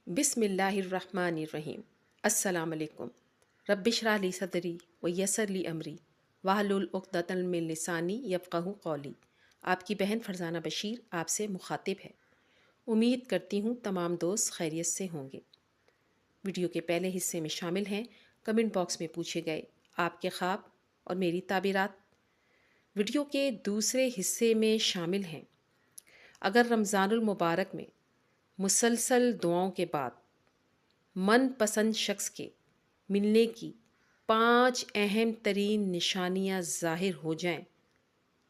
بسم اللہ الرحمن الرحیم۔ السلام علیکم۔ رب اشرح لی صدری ویسر لی امری واحلل عقدۃ من لسانی یفقہوا قولی۔ آپ کی بہن فرزانہ بشیر آپ سے مخاطب ہے۔ امید کرتی ہوں تمام دوست خیریت سے ہوں گے۔ ویڈیو کے پہلے حصے میں شامل ہیں کمنٹ باکس میں پوچھے گئے آپ کے خواب اور میری تعبیرات۔ ویڈیو کے دوسرے حصے میں شامل ہیں اگر رمضان المبارک میں مسلسل دعاؤں کے بعد من پسند شخص کے ملنے کی 5 اہم ترین نشانیاں ظاہر ہو جائیں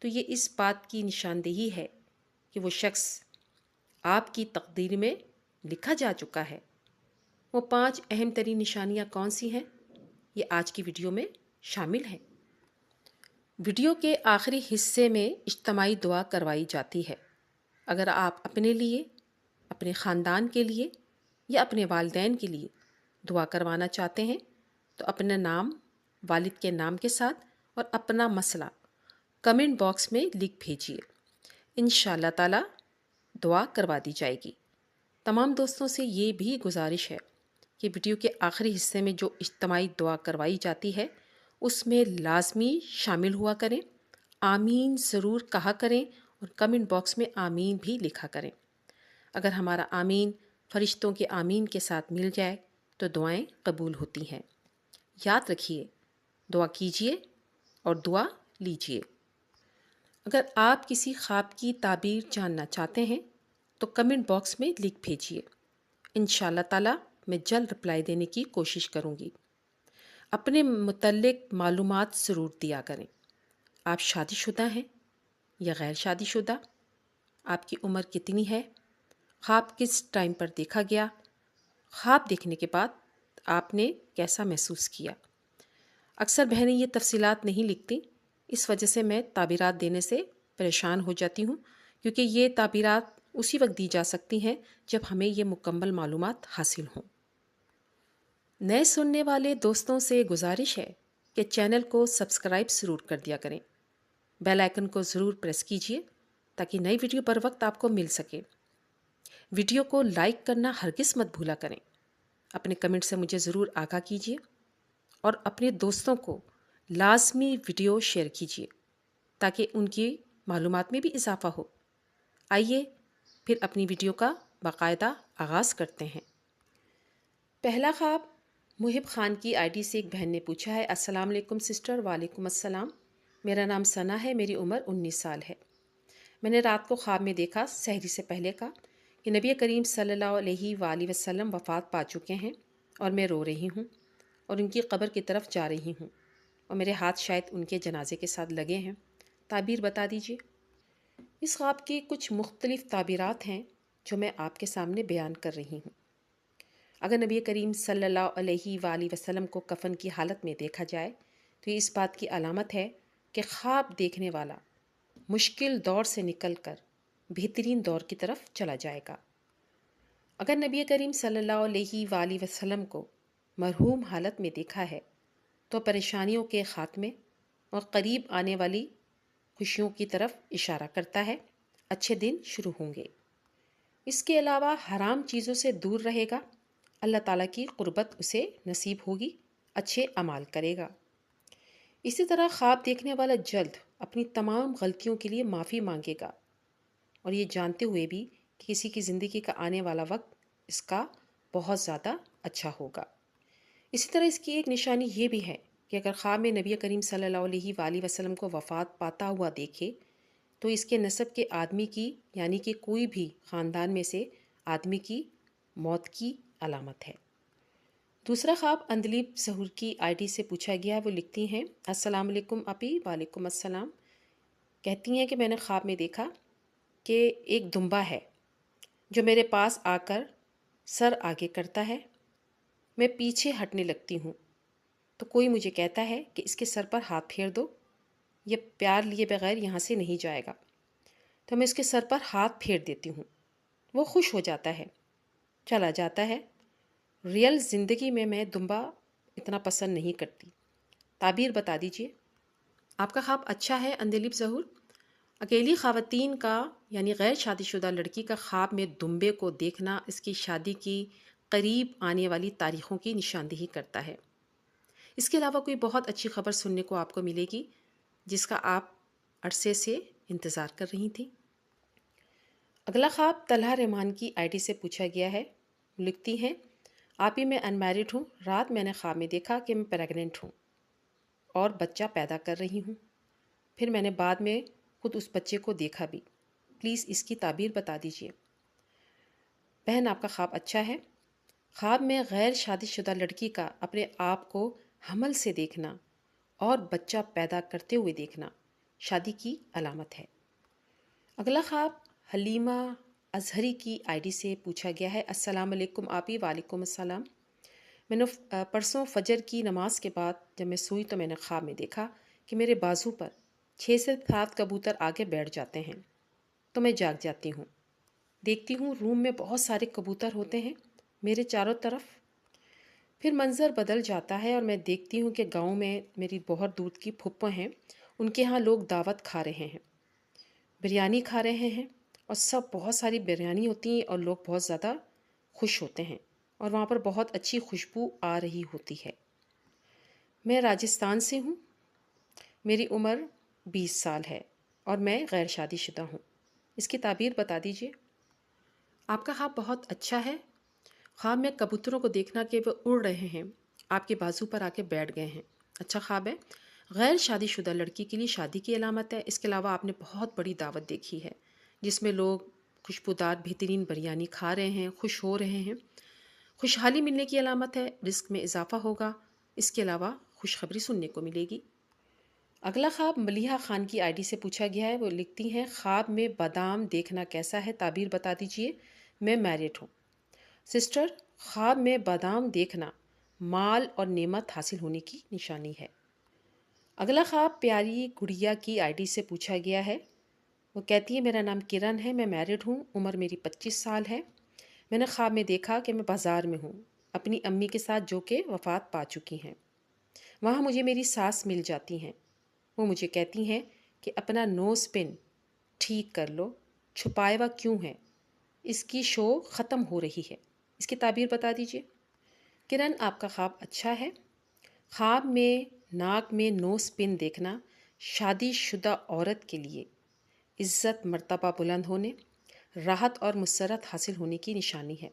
تو یہ اس بات کی نشاندہی ہے کہ وہ شخص آپ کی تقدیر میں لکھا جا چکا ہے۔ وہ 5 اہم ترین نشانیاں کون سی ہیں یہ آج کی ویڈیو میں شامل ہیں۔ ویڈیو کے آخری حصے میں اجتماعی دعا کروائی جاتی ہے۔ اگر آپ اپنے لیے، اپنے خاندان کے لیے یا اپنے والدین کے لیے دعا کروانا چاہتے ہیں تو اپنا نام والد کے نام کے ساتھ اور اپنا مسئلہ کمنٹ باکس میں لکھ بھیجیے۔ انشاءاللہ تعالی دعا کروا دی جائے گی۔ تمام دوستوں سے یہ بھی گزارش ہے کہ ویڈیو کے آخری حصے میں جو اجتماعی دعا کروائی جاتی ہے اس میں لازمی شامل ہوا کریں، آمین ضرور کہا کریں اور کمنٹ باکس میں آمین بھی لکھا کریں۔ اگر ہمارا آمین فرشتوں کے آمین کے ساتھ مل جائے تو دعائیں قبول ہوتی ہیں۔ یاد رکھیے، دعا کیجیے اور دعا لیجیے۔ اگر آپ کسی خواب کی تعبیر جاننا چاہتے ہیں تو کمنٹ باکس میں لکھ بھیجیے۔ انشاءاللہ تعالی میں جلد رپلائی دینے کی کوشش کروں گی۔ اپنے متعلق معلومات ضرور دیا کریں۔ آپ شادی شدہ ہیں یا غیر شادی شدہ؟ آپ کی عمر کتنی ہے؟ خواب کس ٹائم پر دیکھا گیا؟ خواب دیکھنے کے بعد آپ نے کیسا محسوس کیا؟ اکثر بہنیں یہ تفصیلات نہیں لکھتی، اس وجہ سے میں تعبیرات دینے سے پریشان ہو جاتی ہوں، کیونکہ یہ تعبیرات اسی وقت دی جا سکتی ہیں جب ہمیں یہ مکمل معلومات حاصل ہوں۔ نئے سننے والے دوستوں سے گزارش ہے کہ چینل کو سبسکرائب ضرور کر دیا کریں۔ بیل آئکن کو ضرور پریس کیجیے تاکہ نئی ویڈیو پر وقت آپ کو مل سکے۔ ویڈیو کو لائک کرنا ہرگز مت بھولا کریں۔ اپنے کمنٹ سے مجھے ضرور آگاہ کیجیے اور اپنے دوستوں کو لازمی ویڈیو شیئر کیجیے تاکہ ان کی معلومات میں بھی اضافہ ہو۔ آئیے پھر اپنی ویڈیو کا باقاعدہ آغاز کرتے ہیں۔ پہلا خواب محب خان کی آئی ڈی سے ایک بہن نے پوچھا ہے۔ السلام علیکم سسٹر۔ وعلیکم السلام۔ میرا نام ثنا ہے، میری عمر 19 سال ہے۔ میں نے رات کو خواب میں دیکھا سحری سے پہلے کا کہ نبی کریم صلی اللہ علیہ وآلہ وسلم وفات پا چکے ہیں اور میں رو رہی ہوں اور ان کی قبر کی طرف جا رہی ہوں اور میرے ہاتھ شاید ان کے جنازے کے ساتھ لگے ہیں۔ تعبیر بتا دیجیے۔ اس خواب کی کچھ مختلف تعبیرات ہیں جو میں آپ کے سامنے بیان کر رہی ہوں۔ اگر نبی کریم صلی اللہ علیہ وآلہ وسلم کو کفن کی حالت میں دیکھا جائے تو یہ اس بات کی علامت ہے کہ خواب دیکھنے والا مشکل دور سے نکل کر بہترین دور کی طرف چلا جائے گا۔ اگر نبی کریم صلی اللہ علیہ وآلہ وسلم کو مرحوم حالت میں دیکھا ہے تو پریشانیوں کے خاتمے اور قریب آنے والی خوشیوں کی طرف اشارہ کرتا ہے۔ اچھے دن شروع ہوں گے۔ اس کے علاوہ حرام چیزوں سے دور رہے گا، اللہ تعالیٰ کی قربت اسے نصیب ہوگی، اچھے اعمال کرے گا۔ اسی طرح خواب دیکھنے والا جلد اپنی تمام غلطیوں کے لیے معافی مانگے گا اور یہ جانتے ہوئے بھی کہ کسی کی زندگی کا آنے والا وقت اس کا بہت زیادہ اچھا ہوگا۔ اسی طرح اس کی ایک نشانی یہ بھی ہے کہ اگر خواب میں نبی کریم صلی اللہ علیہ وآلہ وسلم کو وفات پاتا ہوا دیکھے تو اس کے نسب کے آدمی کی یعنی کہ کوئی بھی خاندان میں سے آدمی کی موت کی علامت ہے۔ دوسرا خواب اندلیب ظہور کی آئی ڈی سے پوچھا گیا۔ وہ لکھتی ہیں، السلام علیکم اپی۔ وعلیکم السلام۔ کہتی ہیں کہ میں نے خواب میں دیکھا کہ ایک دمبا ہے جو میرے پاس آ کر سر آگے کرتا ہے، میں پیچھے ہٹنے لگتی ہوں تو کوئی مجھے کہتا ہے کہ اس کے سر پر ہاتھ پھیر دو، یہ پیار لیے بغیر یہاں سے نہیں جائے گا۔ تو میں اس کے سر پر ہاتھ پھیر دیتی ہوں، وہ خوش ہو جاتا ہے، چلا جاتا ہے۔ ریئل زندگی میں دمبا اتنا پسند نہیں کرتی۔ تعبیر بتا دیجیے۔ آپ کا خواب اچھا ہے اندلیب ظہور۔ اکیلی خواتین کا یعنی غیر شادی شدہ لڑکی کا خواب میں دمبے کو دیکھنا اس کی شادی کی قریب آنے والی تاریخوں کی نشاندہی کرتا ہے۔ اس کے علاوہ کوئی بہت اچھی خبر سننے کو آپ کو ملے گی جس کا آپ عرصے سے انتظار کر رہی تھیں؟ اگلا خواب طلحہ رحمان کی آئی ڈی سے پوچھا گیا ہے۔ لکھتی ہیں، آپ ہی میں انمیرڈ ہوں، رات میں نے خواب میں دیکھا کہ میں پریگننٹ ہوں اور بچہ پیدا کر رہی ہوں، پھر میں نے بعد میں خود اس بچے کو دیکھا بھی، پلیز اس کی تعبیر بتا دیجیے۔ بہن، آپ کا خواب اچھا ہے۔ خواب میں غیر شادی شدہ لڑکی کا اپنے آپ کو حمل سے دیکھنا اور بچہ پیدا کرتے ہوئے دیکھنا شادی کی علامت ہے۔ اگلا خواب حلیمہ اظہری کی آئی ڈی سے پوچھا گیا ہے۔ السلام علیکم آپی۔ وعلیکم السلام۔ میں نے پرسوں فجر کی نماز کے بعد جب میں سوئی تو میں نے خواب میں دیکھا کہ میرے بازو پر 6 سے 7 کبوتر آگے بیٹھ جاتے ہیں، تو میں جاگ جاتی ہوں۔ دیکھتی ہوں روم میں بہت سارے کبوتر ہوتے ہیں میرے چاروں طرف۔ پھر منظر بدل جاتا ہے اور میں دیکھتی ہوں کہ گاؤں میں میری بہت دور کی پھپھو ہیں، ان کے ہاں لوگ دعوت کھا رہے ہیں، بریانی کھا رہے ہیں، اور سب بہت ساری بریانی ہوتی ہیں اور لوگ بہت زیادہ خوش ہوتے ہیں، اور وہاں پر بہت اچھی خوشبو آ رہی ہوتی ہے۔ میں راجستھان سے ہوں، میری عمر 20 سال ہے اور میں غیر شادی شدہ ہوں۔ اس کی تعبیر بتا دیجیے۔ آپ کا خواب بہت اچھا ہے۔ خواب میں کبوتروں کو دیکھنا کہ وہ اڑ رہے ہیں، آپ کے بازو پر آ کے بیٹھ گئے ہیں، اچھا خواب ہے۔ غیر شادی شدہ لڑکی کے لیے شادی کی علامت ہے۔ اس کے علاوہ آپ نے بہت بڑی دعوت دیکھی ہے جس میں لوگ خوشبودار بہترین بریانی کھا رہے ہیں، خوش ہو رہے ہیں، خوشحالی ملنے کی علامت ہے، رزق میں اضافہ ہوگا۔ اس کے علاوہ خوشخبری سننے کو ملے گی۔ اگلا خواب ملیحہ خان کی آئی ڈی سے پوچھا گیا ہے۔ وہ لکھتی ہیں، خواب میں بادام دیکھنا کیسا ہے؟ تعبیر بتا دیجیے۔ میں میرڈ ہوں۔ سسٹر، خواب میں بادام دیکھنا مال اور نعمت حاصل ہونے کی نشانی ہے۔ اگلا خواب پیاری گڑیا کی آئی ڈی سے پوچھا گیا ہے۔ وہ کہتی ہے، میرا نام کرن ہے، میں میرڈ ہوں، عمر میری 25 سال ہے۔ میں نے خواب میں دیکھا کہ میں بازار میں ہوں اپنی امی کے ساتھ جو کہ وفات پا چکی ہیں۔ وہاں مجھے میری ساس مل جاتی ہیں۔ وہ مجھے کہتی ہیں کہ اپنا نوز پن ٹھیک کر لو، چھپائے ہوا کیوں ہے، اس کی شو ختم ہو رہی ہے۔ اس کی تعبیر بتا دیجیے۔ کرن، آپ کا خواب اچھا ہے۔ خواب میں ناک میں نوز پن دیکھنا شادی شدہ عورت کے لیے عزت مرتبہ بلند ہونے، راحت اور مسرت حاصل ہونے کی نشانی ہے،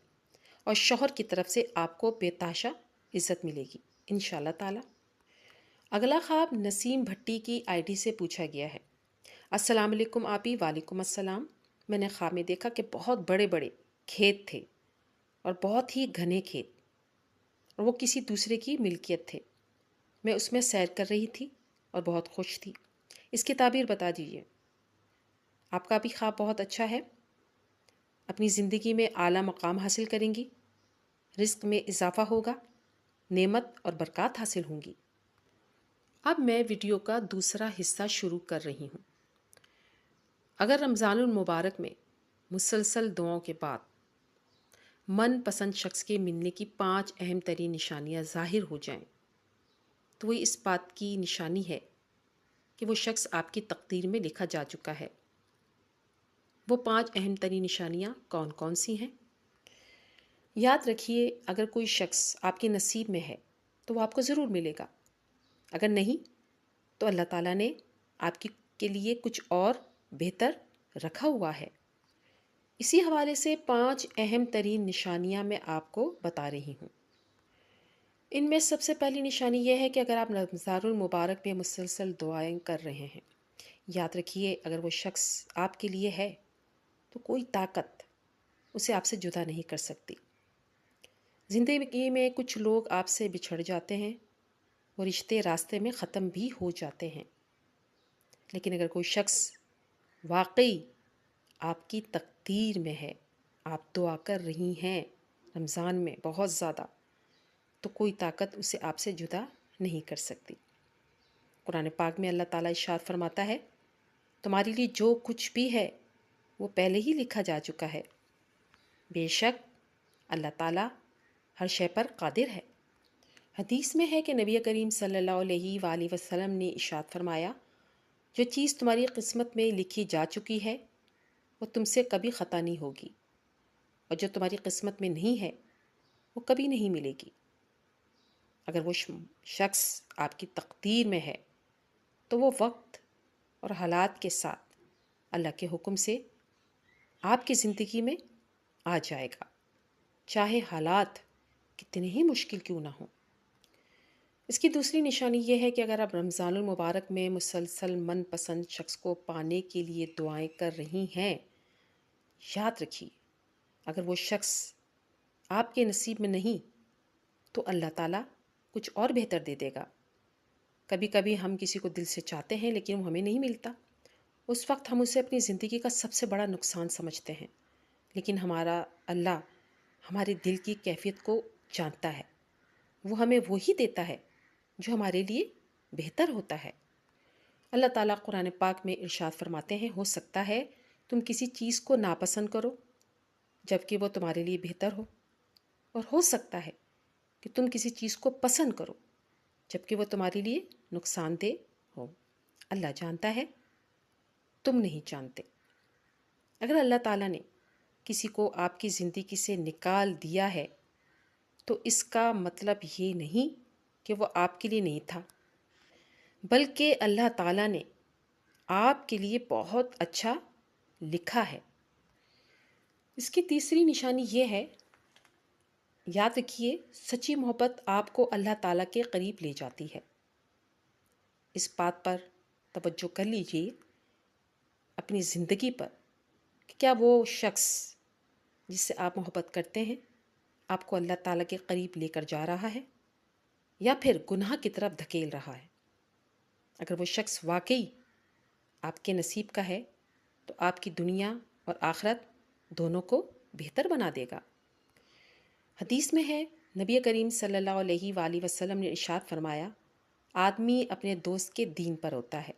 اور شوہر کی طرف سے آپ کو بے تحاشا عزت ملے گی انشاءاللہ تعالی۔ اگلا خواب نسیم بھٹی کی آئی ڈی سے پوچھا گیا ہے۔ السلام علیکم آپی۔ وعلیکم السلام۔ میں نے خواب میں دیکھا کہ بہت بڑے بڑے کھیت تھے اور بہت ہی گھنے کھیت، اور وہ کسی دوسرے کی ملکیت تھے۔ میں اس میں سیر کر رہی تھی اور بہت خوش تھی۔ اس کی تعبیر بتا دیجیے۔ آپ کا بھی خواب بہت اچھا ہے۔ اپنی زندگی میں اعلیٰ مقام حاصل کریں گی، رزق میں اضافہ ہوگا، نعمت اور برکات حاصل ہوں گی۔ اب میں ویڈیو کا دوسرا حصہ شروع کر رہی ہوں۔ اگر رمضان المبارک میں مسلسل دعاؤں کے بعد من پسند شخص کے ملنے کی 5 اہم ترین نشانیاں ظاہر ہو جائیں تو وہ اس بات کی نشانی ہے کہ وہ شخص آپ کی تقدیر میں لکھا جا چکا ہے۔ وہ 5 اہم ترین نشانیاں کون کون سی ہیں؟ یاد رکھیے، اگر کوئی شخص آپ کے نصیب میں ہے تو وہ آپ کو ضرور ملے گا، اگر نہیں تو اللہ تعالیٰ نے آپ کے لیے کچھ اور بہتر رکھا ہوا ہے۔ اسی حوالے سے 5 اہم ترین نشانیاں میں آپ کو بتا رہی ہوں۔ ان میں سب سے پہلی نشانی یہ ہے کہ اگر آپ رمضان المبارک میں مسلسل دعائیں کر رہے ہیں، یاد رکھیے اگر وہ شخص آپ کے لیے ہے تو کوئی طاقت اسے آپ سے جدا نہیں کر سکتی۔ زندگی میں کچھ لوگ آپ سے بچھڑ جاتے ہیں، وہ رشتے راستے میں ختم بھی ہو جاتے ہیں، لیکن اگر کوئی شخص واقعی آپ کی تقدیر میں ہے، آپ دعا کر رہی ہیں رمضان میں بہت زیادہ، تو کوئی طاقت اسے آپ سے جدا نہیں کر سکتی۔ قرآن پاک میں اللہ تعالیٰ ارشاد فرماتا ہے، تمہارے لیے جو کچھ بھی ہے وہ پہلے ہی لکھا جا چکا ہے، بے شک اللہ تعالیٰ ہر شے پر قادر ہے۔ حدیث میں ہے کہ نبی کریم صلی اللہ علیہ وآلہ وسلم نے ارشاد فرمایا، جو چیز تمہاری قسمت میں لکھی جا چکی ہے وہ تم سے کبھی خطا نہیں ہوگی، اور جو تمہاری قسمت میں نہیں ہے وہ کبھی نہیں ملے گی۔ اگر وہ شخص آپ کی تقدیر میں ہے تو وہ وقت اور حالات کے ساتھ اللہ کے حکم سے آپ کی زندگی میں آ جائے گا، چاہے حالات کتنے ہی مشکل کیوں نہ ہوں۔ اس کی دوسری نشانی یہ ہے کہ اگر آپ رمضان المبارک میں مسلسل من پسند شخص کو پانے کے لیے دعائیں کر رہی ہیں، یاد رکھیے اگر وہ شخص آپ کے نصیب میں نہیں تو اللہ تعالیٰ کچھ اور بہتر دے دے گا۔ کبھی کبھی ہم کسی کو دل سے چاہتے ہیں لیکن وہ ہمیں نہیں ملتا، اس وقت ہم اسے اپنی زندگی کا سب سے بڑا نقصان سمجھتے ہیں، لیکن ہمارا اللہ ہمارے دل کی کیفیت کو جانتا ہے، وہ ہمیں وہی دیتا ہے جو ہمارے لیے بہتر ہوتا ہے۔ اللہ تعالیٰ قرآن پاک میں ارشاد فرماتے ہیں، ہو سکتا ہے تم کسی چیز کو ناپسند کرو جبکہ وہ تمہارے لیے بہتر ہو، اور ہو سکتا ہے کہ تم کسی چیز کو پسند کرو جبکہ وہ تمہارے لیے نقصان دہ ہو۔ اللہ جانتا ہے، تم نہیں جانتے۔ اگر اللہ تعالیٰ نے کسی کو آپ کی زندگی سے نکال دیا ہے تو اس کا مطلب یہ نہیں کہ وہ آپ کے لیے نہیں تھا، بلکہ اللہ تعالیٰ نے آپ کے لیے بہت اچھا لکھا ہے۔ اس کی تیسری نشانی یہ ہے، یاد رکھیے سچی محبت آپ کو اللہ تعالیٰ کے قریب لے جاتی ہے۔ اس بات پر توجہ کر لیجیے اپنی زندگی پر کہ کیا وہ شخص جس سے آپ محبت کرتے ہیں آپ کو اللہ تعالیٰ کے قریب لے کر جا رہا ہے یا پھر گناہ کی طرف دھکیل رہا ہے۔ اگر وہ شخص واقعی آپ کے نصیب کا ہے تو آپ کی دنیا اور آخرت دونوں کو بہتر بنا دے گا۔ حدیث میں ہے، نبی کریم صلی اللہ علیہ وآلہ وسلم نے ارشاد فرمایا، آدمی اپنے دوست کے دین پر ہوتا ہے،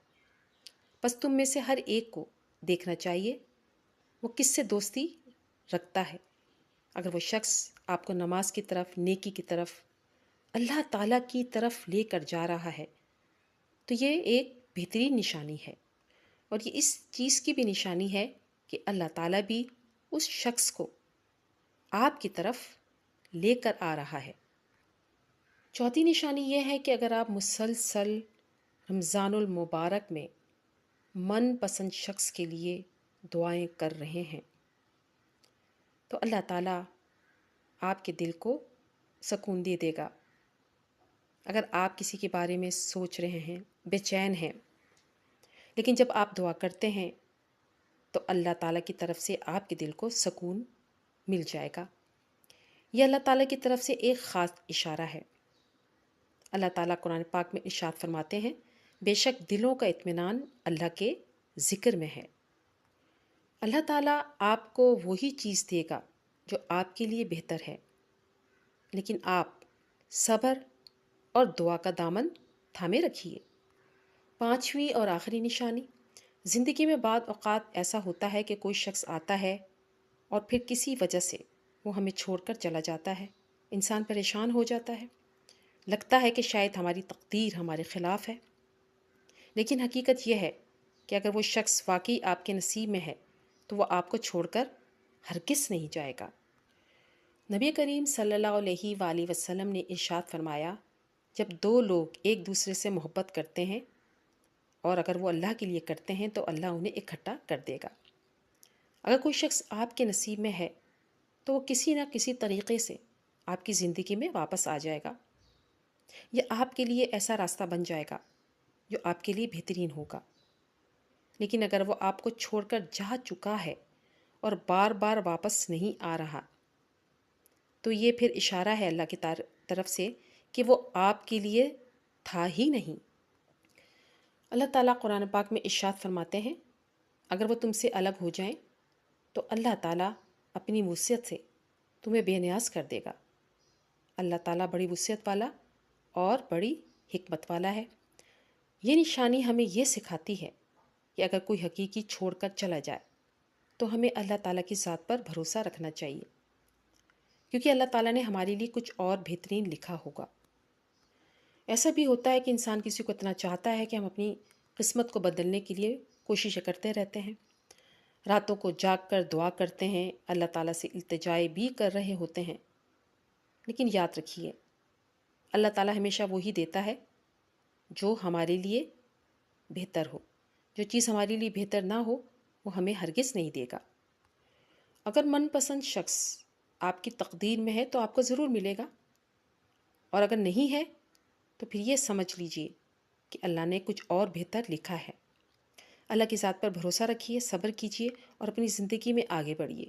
بس تم میں سے ہر ایک کو دیکھنا چاہیے وہ کس سے دوستی رکھتا ہے۔ اگر وہ شخص آپ کو نماز کی طرف، نیکی کی طرف، اللہ تعالیٰ کی طرف لے کر جا رہا ہے تو یہ ایک بہترین نشانی ہے، اور یہ اس چیز کی بھی نشانی ہے کہ اللہ تعالیٰ بھی اس شخص کو آپ کی طرف لے کر آ رہا ہے۔ چوتھی نشانی یہ ہے کہ اگر آپ مسلسل رمضان المبارک میں من پسند شخص کے لیے دعائیں کر رہے ہیں تو اللہ تعالیٰ آپ کے دل کو سکون دے دے گا۔ اگر آپ کسی کے بارے میں سوچ رہے ہیں، بے چین ہیں، لیکن جب آپ دعا کرتے ہیں تو اللہ تعالیٰ کی طرف سے آپ کے دل کو سکون مل جائے گا۔ یہ اللہ تعالیٰ کی طرف سے ایک خاص اشارہ ہے۔ اللہ تعالیٰ قرآن پاک میں ارشاد فرماتے ہیں، بے شک دلوں کا اطمینان اللہ کے ذکر میں ہے۔ اللہ تعالیٰ آپ کو وہی چیز دے گا جو آپ کے لیے بہتر ہے، لیکن آپ صبر اور دعا کا دامن تھامے رکھیے۔ پانچویں اور آخری نشانی، زندگی میں بعض اوقات ایسا ہوتا ہے کہ کوئی شخص آتا ہے اور پھر کسی وجہ سے وہ ہمیں چھوڑ کر چلا جاتا ہے، انسان پریشان ہو جاتا ہے، لگتا ہے کہ شاید ہماری تقدیر ہمارے خلاف ہے، لیکن حقیقت یہ ہے کہ اگر وہ شخص واقعی آپ کے نصیب میں ہے تو وہ آپ کو چھوڑ کر ہرگز نہیں جائے گا۔ نبی کریم صلی اللہ علیہ وآلہ وسلم نے ارشاد فرمایا، جب دو لوگ ایک دوسرے سے محبت کرتے ہیں اور اگر وہ اللہ کے لیے کرتے ہیں تو اللہ انہیں اکٹھا کر دے گا۔ اگر کوئی شخص آپ کے نصیب میں ہے تو وہ کسی نہ کسی طریقے سے آپ کی زندگی میں واپس آ جائے گا، یا آپ کے لیے ایسا راستہ بن جائے گا جو آپ کے لیے بہترین ہوگا۔ لیکن اگر وہ آپ کو چھوڑ کر جا چکا ہے اور بار بار واپس نہیں آ رہا تو یہ پھر اشارہ ہے اللہ کی طرف سے کہ وہ آپ کے لیے تھا ہی نہیں۔ اللہ تعالیٰ قرآن پاک میں ارشاد فرماتے ہیں، اگر وہ تم سے الگ ہو جائیں تو اللہ تعالیٰ اپنی وسعت سے تمہیں بے نیاز کر دے گا۔ اللہ تعالیٰ بڑی وسعت والا اور بڑی حکمت والا ہے۔ یہ نشانی ہمیں یہ سکھاتی ہے کہ اگر کوئی حقیقی چھوڑ کر چلا جائے تو ہمیں اللہ تعالیٰ کی ذات پر بھروسہ رکھنا چاہیے، کیونکہ اللہ تعالیٰ نے ہمارے لیے کچھ اور بہترین لکھا ہوگا۔ ایسا بھی ہوتا ہے کہ انسان کسی کو اتنا چاہتا ہے کہ ہم اپنی قسمت کو بدلنے کے لیے کوششیں کرتے رہتے ہیں، راتوں کو جاگ کر دعا کرتے ہیں، اللہ تعالیٰ سے التجائے بھی کر رہے ہوتے ہیں، لیکن یاد رکھیے اللہ تعالیٰ ہمیشہ وہی دیتا ہے جو ہمارے لیے بہتر ہو. جو چیز ہمارے لیے بہتر نہ ہو وہ ہمیں ہرگز نہیں دے گا. اگر من پسند شخص آپ کی تقدیر میں ہے تو آپ کو ضرور ملے گا، اور اگر نہیں ہے تو پھر یہ سمجھ لیجئے کہ اللہ نے کچھ اور بہتر لکھا ہے. اللہ کی ذات پر بھروسہ رکھیے، صبر کیجیے اور اپنی زندگی میں آگے بڑھیے،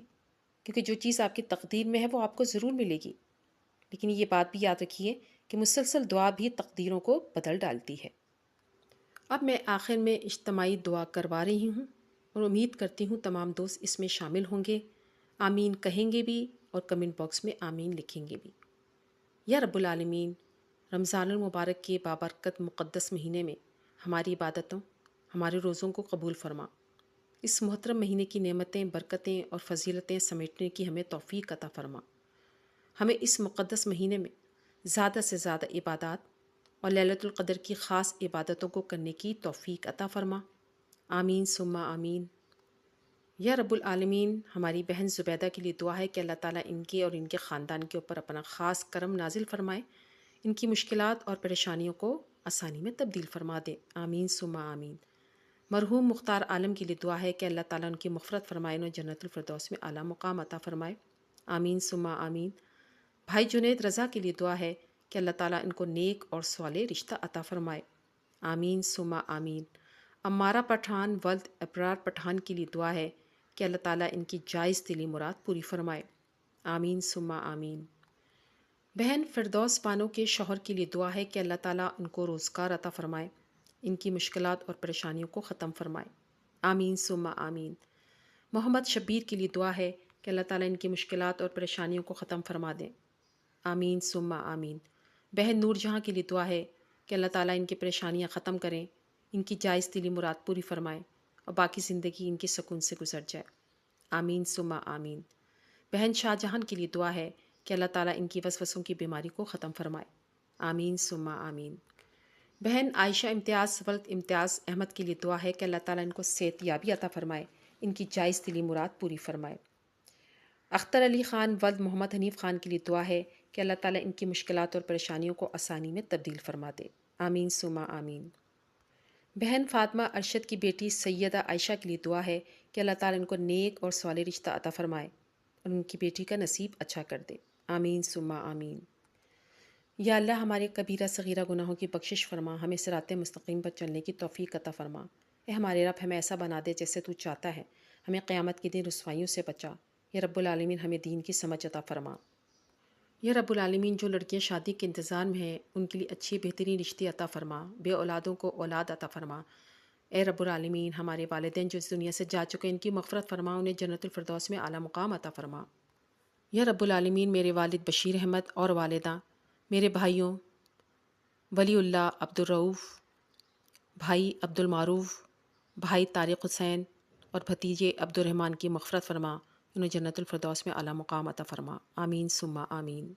کیونکہ جو چیز آپ کی تقدیر میں ہے وہ آپ کو ضرور ملے گی. لیکن یہ بات بھی یاد رکھیے کہ مسلسل دعا بھی تقدیروں کو بدل ڈالتی ہے. اب میں آخر میں اجتماعی دعا کروا رہی ہوں اور امید کرتی ہوں تمام دوست اس میں شامل ہوں گے. آمین کہیں گے بھی اور کمنٹ باکس میں آمین لکھیں گے بھی. یا رب العالمین، رمضان المبارک کے بابرکت مقدس مہینے میں ہماری عبادتوں، ہمارے روزوں کو قبول فرما. اس محترم مہینے کی نعمتیں، برکتیں اور فضیلتیں سمیٹنے کی ہمیں توفیق عطا فرما. ہمیں اس مقدس مہینے میں زیادہ سے زیادہ عبادات اور لیلۃ القدر کی خاص عبادتوں کو کرنے کی توفیق عطا فرما. آمین ثم آمین. یا رب العالمین، ہماری بہن زبیدہ کے لیے دعا ہے کہ اللہ تعالیٰ ان کے اور ان کے خاندان کے اوپر اپنا خاص کرم نازل فرمائے، ان کی مشکلات اور پریشانیوں کو آسانی میں تبدیل فرما دے. آمین ثم آمین. مرحوم مختار عالم کے لیے دعا ہے کہ اللہ تعالیٰ ان کی مغفرت فرمائے، انہیں جنت الفردوس میں اعلیٰ مقام عطا فرمائے. آمین ثم آمین. بھائی جنید رضا کے لیے دعا ہے کہ اللہ تعالیٰ ان کو نیک اور صالح رشتہ عطا فرمائے. آمین ثم آمین. امارہ پٹھان ولد ابرار پٹھان کے لیے دعا ہے کہ اللہ تعالیٰ ان کی جائز دلی مراد پوری فرمائے. آمین ثم آمین. بہن فردوس بانو کے شوہر کے لیے دعا ہے کہ اللہ تعالیٰ ان کو روزگار عطا فرمائے، ان کی مشکلات اور پریشانیوں کو ختم فرمائے. آمین ثم آمین. محمد شبیر کے لیے دعا ہے کہ اللہ تعالیٰ ان کی مشکلات اور پریشانیوں کو ختم فرما دیں. آمین ثم آمین. بہن نور جہاں کے لیے دعا ہے کہ اللہ تعالیٰ ان کی پریشانیاں ختم کریں، ان کی جائز دلی مراد پوری فرمائے اور باقی زندگی ان کی سکون سے گزر جائے. آمین ثم آمین. بہن شاہ جہان کے لیے دعا ہے کہ اللہ تعالیٰ ان کی وسوسوں کی بیماری کو ختم فرمائے. آمین ثم آمین. بہن عائشہ امتیاز ولد امتیاز احمد کے لیے دعا ہے کہ اللہ تعالیٰ ان کو صحت یابی عطا فرمائے، ان کی جائز دلی مراد پوری فرمائے. اختر علی خان ولد محمد حنیف خان کے لیے دعا ہے کہ اللہ تعالیٰ ان کی مشکلات اور پریشانیوں کو آسانی میں تبدیل فرما دے. آمین ثم آمین. بہن فاطمہ ارشد کی بیٹی سیدہ عائشہ کے لیے دعا ہے کہ اللہ تعالیٰ ان کو نیک اور صالح رشتہ عطا فرمائے اور ان کی بیٹی کا نصیب اچھا کر دے. آمین ثم آمین. یا اللہ، ہمارے کبیرہ صغیرہ گناہوں کی بخشش فرما، ہمیں صراط مستقیم پر چلنے کی توفیق عطا فرما. اے ہمارے رب، ہمیں ایسا بنا دے جیسے تو چاہتا ہے. ہمیں قیامت کے دن رسوائیوں سے بچا. یا رب العالمین، ہمیں دین کی سمجھ عطا فرما. یا رب العالمین، جو لڑکیاں شادی کے انتظار میں ہیں ان کے لیے اچھی بہترین رشتے عطا فرما. بے اولادوں کو اولاد عطا فرما. اے رب العالمین، ہمارے والدین جو اس دنیا سے جا چکے ان کی مغفرت فرما، انہیں جنت الفردوس میں اعلیٰ مقام عطا فرما. یا رب العالمین، میرے والد بشیر احمد اور والدہ، میرے بھائیوں ولی اللہ عبد الرؤوف، بھائی عبد المعروف، بھائی طارق حسین اور بھتیجے عبد الرحمن کی مغفرت فرما، انہیں جنت الفردوس میں اعلیٰ مقام عطا فرما. آمین ثم آمین.